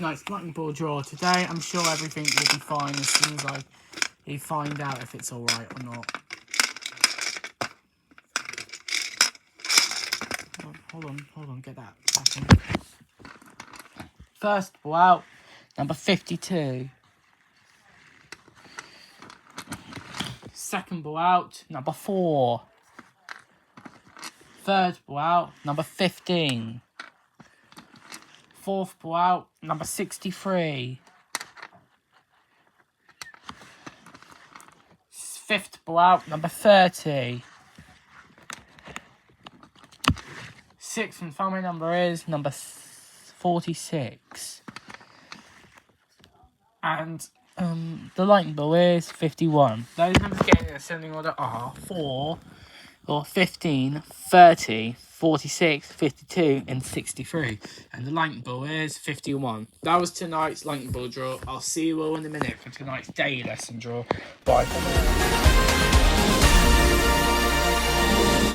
tonight's lightning ball draw. Today, I'm sure everything will be fine as soon as you find out if it's alright or not. Hold on, get that back in. First ball out, number 52. Second ball out, number 4. Third ball out, number 15. Fourth ball out, number 63. Fifth ball out, number 30. Sixth and final number is number 46. And the lightning ball is 51. Those numbers getting in ascending order are 4, or 15, 30, 46, 52, and 63. And the lightning ball is 51. That was tonight's lightning ball draw. I'll see you all in a minute for tonight's day lesson draw. Bye for now.